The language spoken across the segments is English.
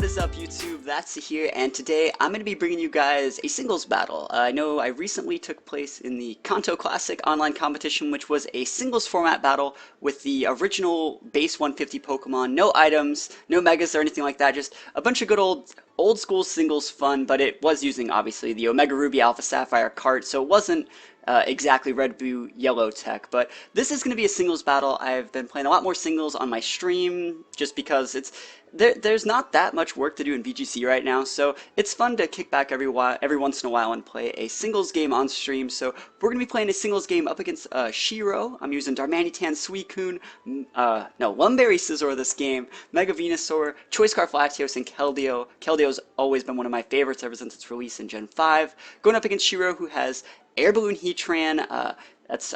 What is up, YouTube? That's here, and today I'm going to be bringing you guys a singles battle. I know I recently took place in the Kanto Classic online competition, which was a singles format battle with the original base 150 Pokemon. No items, no megas or anything like that, just a bunch of good old school singles fun, but it was using, obviously, the Omega Ruby Alpha Sapphire cart, so it wasn't exactly red, blue, yellow tech. But this is going to be a singles battle. I've been playing a lot more singles on my stream just because there's not that much work to do in VGC right now, so it's fun to kick back every once in a while and play a singles game on stream. So we're going to be playing a singles game up against Shiro. I'm using Darmanitan, Suicune, no, Lumberry Scizor this game, Mega Venusaur, Choice Scarf Latios, and Keldeo. Keldeo's always been one of my favorites ever since its release in Gen 5. Going up against Shiro, who has Air Balloon Heatran, that's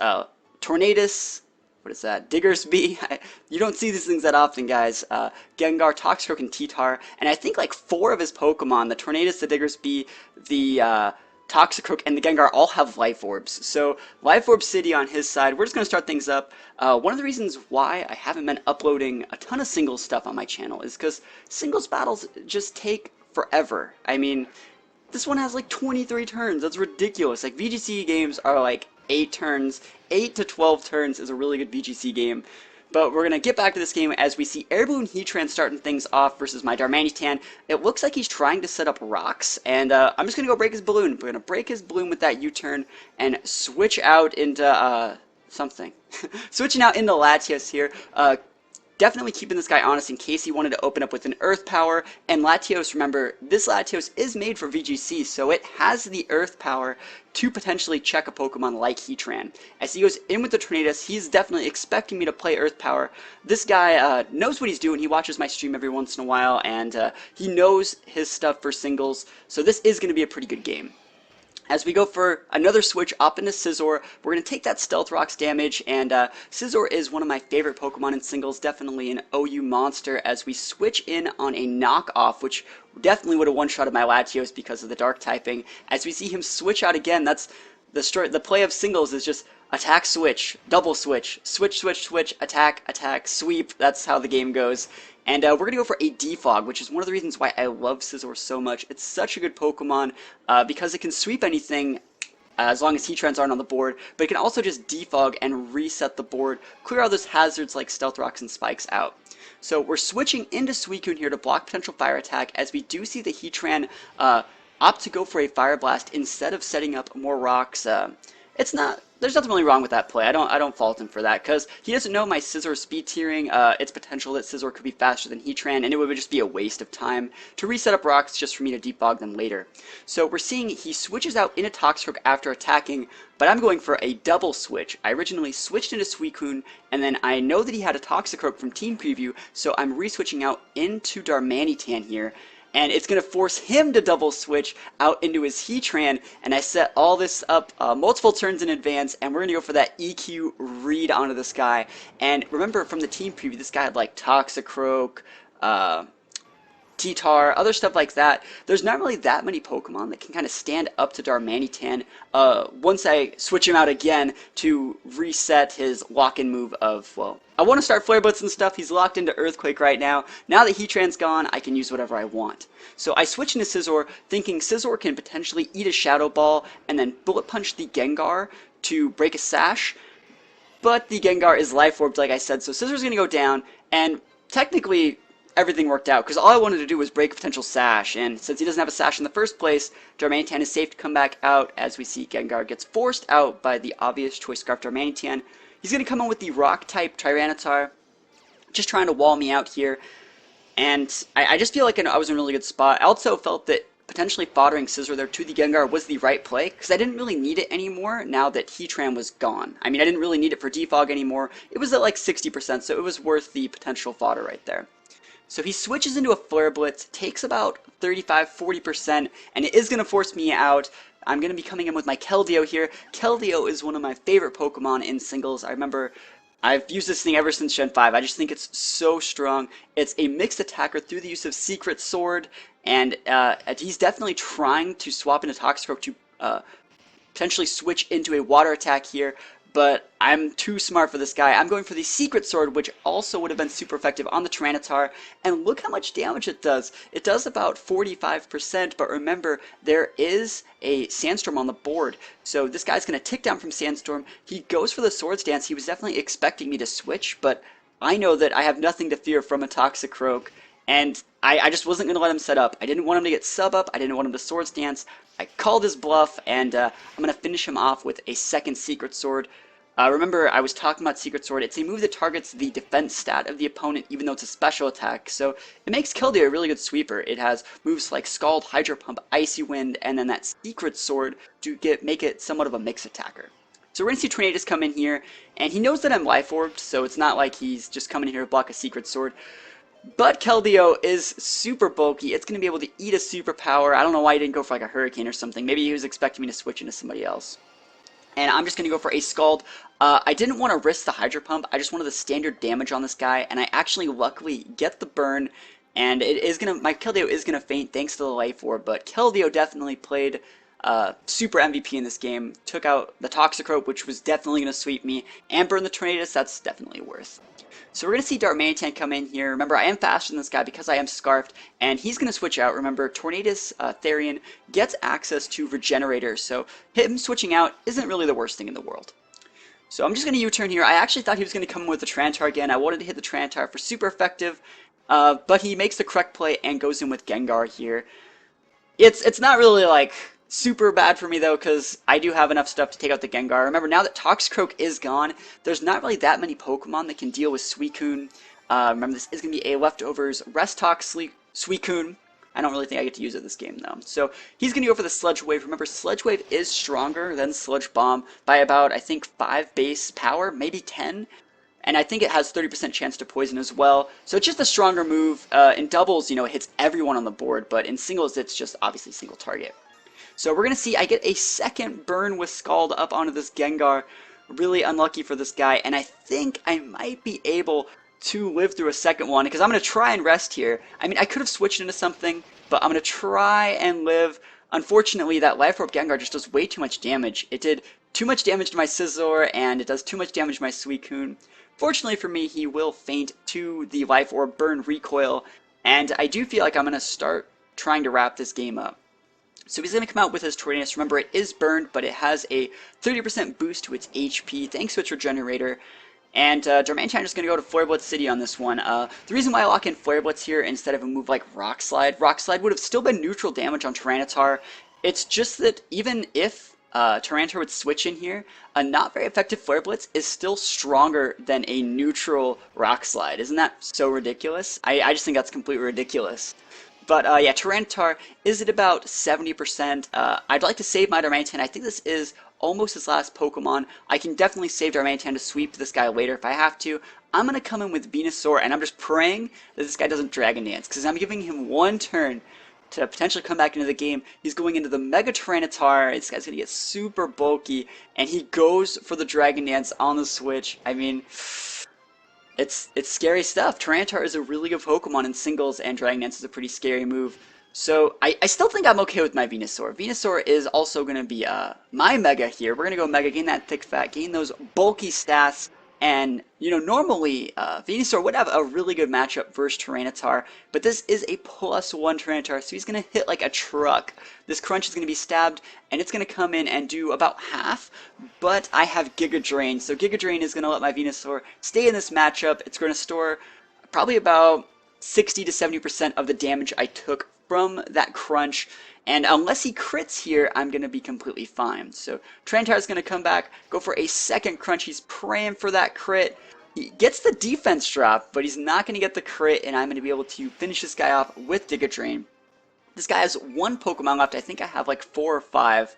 Tornadus, what is that, Diggersby. You don't see these things that often, guys. Gengar, Toxicroak, and T-Tar, and I think like 4 of his Pokemon, the Tornadus, the Diggersby, the Toxicroak, and the Gengar all have Life Orbs. So Life Orb City on his side. We're just going to start things up. One of the reasons why I haven't been uploading a ton of singles stuff on my channel is because singles battles just take forever. I mean, this one has like 23 turns. That's ridiculous. Like, VGC games are like 8 turns. 8 to 12 turns is a really good VGC game. But we're going to get back to this game as we see Air Balloon Heatran starting things off versus my Darmanitan. It looks like he's trying to set up rocks, and I'm just going to go break his balloon. We're going to break his balloon with that U-turn and switch out into something. Switching out into Latios here. Definitely keeping this guy honest in case he wanted to open up with an Earth Power. And Latios, remember, this Latios is made for VGC, so it has the Earth Power to potentially check a Pokemon like Heatran. As he goes in with the Tornadus, he's definitely expecting me to play Earth Power. This guy knows what he's doing. He watches my stream every once in a while, and he knows his stuff for singles, so this is going to be a pretty good game. As we go for another switch up into Scizor, we're going to take that Stealth Rock's damage, and Scizor is one of my favorite Pokemon in singles, definitely an OU monster, as we switch in on a knockoff, which definitely would have one-shotted my Latios because of the Dark typing. As we see him switch out again, that's the play of singles is just attack, switch, double switch, switch, switch, switch, attack, attack, sweep. That's how the game goes. And we're going to go for a Defog, which is one of the reasons why I love Scizor so much. It's such a good Pokemon because it can sweep anything as long as Heatrans aren't on the board, but it can also just defog and reset the board, clear all those hazards like Stealth Rocks and Spikes out. So we're switching into Suicune here to block potential Fire Attack, as we do see the Heatran opt to go for a Fire Blast instead of setting up more rocks. There's nothing really wrong with that play. I don't fault him for that, because he doesn't know my Scizor speed tiering, its potential that Scizor could be faster than Heatran, and it would just be a waste of time to reset up rocks just for me to defog them later. So we're seeing he switches out into Toxicroak after attacking, but I'm going for a double switch. I originally switched into Suicune, and then I know that he had a Toxicroak from Team Preview, so I'm re-switching out into Darmanitan here. And it's going to force him to double switch out into his Heatran, and I set all this up multiple turns in advance, and we're going to go for that EQ read onto this guy. And remember from the team preview, this guy had like Toxicroak, T-Tar, other stuff like that. There's not really that many Pokemon that can kind of stand up to Darmanitan once I switch him out again to reset his lock-in move of, well, I want to start Flare Blitz and stuff. He's locked into Earthquake right now. Now that Heatran's gone, I can use whatever I want. So I switch into Scizor, thinking Scizor can potentially eat a Shadow Ball and then Bullet Punch the Gengar to break a Sash. But the Gengar is Life Orbed, like I said, so Scizor's going to go down, and technically everything worked out, because all I wanted to do was break a potential Sash, and since he doesn't have a Sash in the first place, Darmanitan is safe to come back out, as we see Gengar gets forced out by the obvious Choice Scarf Darmanitan. He's going to come in with the Rock-type Tyranitar, just trying to wall me out here, and I just feel like I was in a really good spot. I also felt that potentially foddering Scizor there to the Gengar was the right play, because I didn't really need it anymore now that Heatran was gone. I mean, I didn't really need it for defog anymore. It was at like 60%, so it was worth the potential fodder right there. So he switches into a Flare Blitz, takes about 35–40%, and it is going to force me out. I'm going to be coming in with my Keldeo here. Keldeo is one of my favorite Pokemon in singles. I remember I've used this thing ever since Gen 5. I just think it's so strong. It's a mixed attacker through the use of Secret Sword, and he's definitely trying to swap into Toxicroak to potentially switch into a Water attack here. but I'm too smart for this guy. I'm going for the Secret Sword, which also would have been super effective on the Tyranitar, and look how much damage it does. It does about 45%, but remember, there is a Sandstorm on the board, so this guy's going to tick down from Sandstorm. He goes for the Swords Dance. He was definitely expecting me to switch, but I know that I have nothing to fear from a Toxicroak, and I just wasn't going to let him set up. I didn't want him to get sub up. I didn't want him to Swords Dance. I called his bluff, and I'm going to finish him off with a second Secret Sword. Remember, I was talking about Secret Sword. It's a move that targets the defense stat of the opponent, even though it's a special attack. So it makes Keldeo a really good sweeper. It has moves like Scald, Hydro Pump, Icy Wind, and then that Secret Sword to make it somewhat of a mix attacker. So we're going to see Tornadus come in here, and he knows that I'm Life Orbed, so it's not like he's just coming in here to block a Secret Sword. But Keldeo is super bulky. It's going to be able to eat a superpower. I don't know why he didn't go for like a Hurricane or something. Maybe he was expecting me to switch into somebody else. And I'm just going to go for a Scald. I didn't want to risk the Hydro Pump. I just wanted the standard damage on this guy. And I actually luckily get the burn. And my Keldeo is going to faint thanks to the Life Orb. But Keldeo definitely played super MVP in this game. Took out the Toxicroak, which was definitely going to sweep me. And burn the Tornadus. That's definitely worth. So we're going to see Darmanitan come in here. Remember, I am faster than this guy because I am Scarfed, and he's going to switch out. Remember, Tornadus Therian gets access to Regenerator, so him switching out isn't really the worst thing in the world. So I'm just going to U-turn here. I actually thought he was going to come in with the Tyranitar again. I wanted to hit the Tyranitar for super effective, but he makes the correct play and goes in with Gengar here. It's not really like super bad for me though, because I do have enough stuff to take out the Gengar. Remember, now that Toxicroak is gone, there's not really that many Pokemon that can deal with Suicune. Remember, this is going to be a leftovers Restox Suicune. I don't really think I get to use it this game though. So he's going to go for the Sludge Wave. Remember, Sludge Wave is stronger than Sludge Bomb by about, I think, 5 base power, maybe 10. And I think it has 30% chance to poison as well. So it's just a stronger move. In doubles, it hits everyone on the board, but in singles, it's just obviously single target. So we're going to see I get a second burn with Scald up onto this Gengar. Really unlucky for this guy, and I think I might be able to live through a second one, because I'm going to try and rest here. I mean, I could have switched into something, but I'm going to try and live. Unfortunately, that Life Orb Gengar just does way too much damage. It did too much damage to my Scizor, and it does too much damage to my Suicune. Fortunately for me, he will faint to the Life Orb Burn Recoil, and I do feel like I'm going to start trying to wrap this game up. So he's going to come out with his Tornadus. Remember, it is burned, but it has a 30% boost to its HP thanks to its Regenerator. And Darmanitan is going to go to Flare Blitz City on this one. The reason why I lock in Flare Blitz here instead of a move like Rock Slide would have still been neutral damage on Tyranitar. It's just that even if Tyranitar would switch in here, a not very effective Flare Blitz is still stronger than a neutral Rock Slide. Isn't that so ridiculous? I just think that's completely ridiculous. But yeah, Tyranitar is at about 70%. I'd like to save my Darmanitan. I think this is almost his last Pokemon. I can definitely save Darmanitan to sweep this guy later if I have to. I'm going to come in with Venusaur, and I'm just praying that this guy doesn't Dragon Dance, because I'm giving him one turn to potentially come back into the game. He's going into the Mega Tyranitar. This guy's going to get super bulky, and he goes for the Dragon Dance on the Switch. I mean, it's scary stuff. Tyranitar is a really good Pokemon in singles, and Dragon Dance is a pretty scary move. So I still think I'm okay with my Venusaur. Venusaur is also going to be my Mega here. We're going to go Mega, gain that thick fat, gain those bulky stats. And, normally Venusaur would have a really good matchup versus Tyranitar, but this is a +1 Tyranitar, so he's going to hit like a truck. This Crunch is going to be stabbed, and it's going to come in and do about half, but I have Giga Drain, so Giga Drain is going to let my Venusaur stay in this matchup. It's going to store probably about 60 to 70% of the damage I took from that Crunch, and unless he crits here, I'm going to be completely fine. So Tyranitar is going to come back, go for a second Crunch. He's praying for that crit. He gets the defense drop, but he's not going to get the crit, and I'm going to be able to finish this guy off with Giga Drain. This guy has one Pokemon left. I think I have like 4 or 5.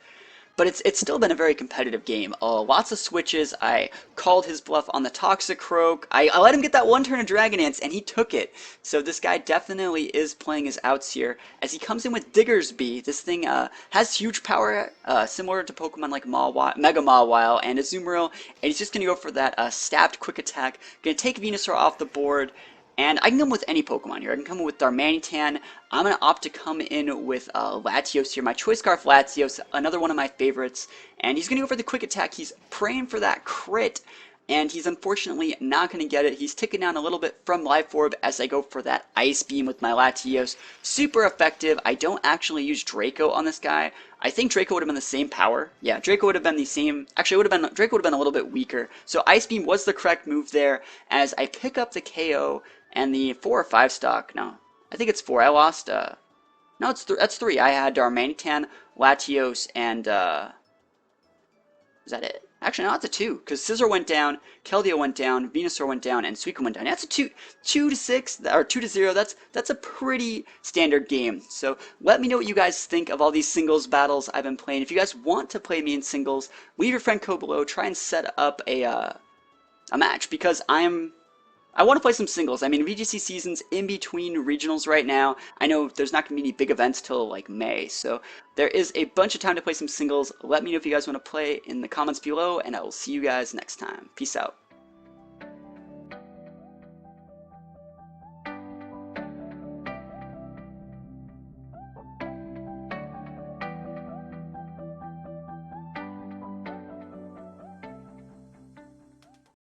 But it's still been a very competitive game. Lots of switches. I called his bluff on the Toxicroak. I let him get that one turn of Dragon Dance, and he took it. So this guy definitely is playing his outs here. As he comes in with Diggersby, this thing has huge power, similar to Pokemon like Mega Mawile and Azumarill. And he's just going to go for that stabbed quick attack. Going to take Venusaur off the board. And I can come with any Pokemon here. I can come with Darmanitan. I'm going to opt to come in with Latios here. My Choice Scarf Latios, another one of my favorites. And he's going to go for the Quick Attack. He's praying for that crit. And he's unfortunately not going to get it. He's ticking down a little bit from Life Orb as I go for that Ice Beam with my Latios. Super effective. I don't actually use Draco on this guy. I think Draco would have been the same power. Yeah, Draco would have been the same. Actually, Draco would have been a little bit weaker. So Ice Beam was the correct move there as I pick up the KO and the 4 or 5 stock. No, I think it's 4. I lost. No, that's 3. I had Darmanitan, Latios, and is that it? Actually, no, that's a 2, because Scizor went down, Keldeo went down, Venusaur went down, and Suicune went down. That's a 2 to 6, or 2 to 0. That's a pretty standard game. So let me know what you guys think of all these singles battles I've been playing. If you guys want to play me in singles, leave your friend code below. Try and set up a match, because I want to play some singles. I mean, VGC season's in between regionals right now. I know there's not going to be any big events till like May, so there is a bunch of time to play some singles. Let me know if you guys want to play in the comments below, and I will see you guys next time. Peace out.